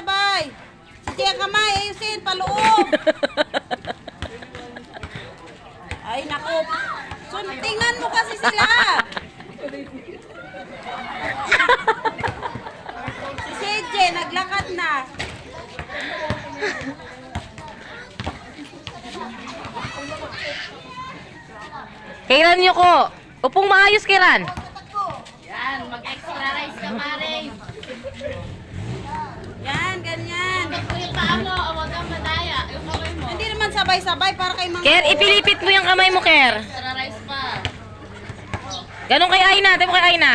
sabay. Sige, kamay, ayusin, paloob. Ay, naku. Suntingan mo kasi sila. Si CJ, naglakad na. Kailan nyo ko? Upong maayos, Kiran. Yan, mag-extra rice ka, Mare. Yan, ganyan. Ito yung paa mo, huwag kang madaya. Yung kamay mo. Hindi naman sabay-sabay para kay mga... Ker, ipilipit mo yung kamay mo, Ker. Extra rice pa. Ganon kay Aina. Tayo mo kay Aina.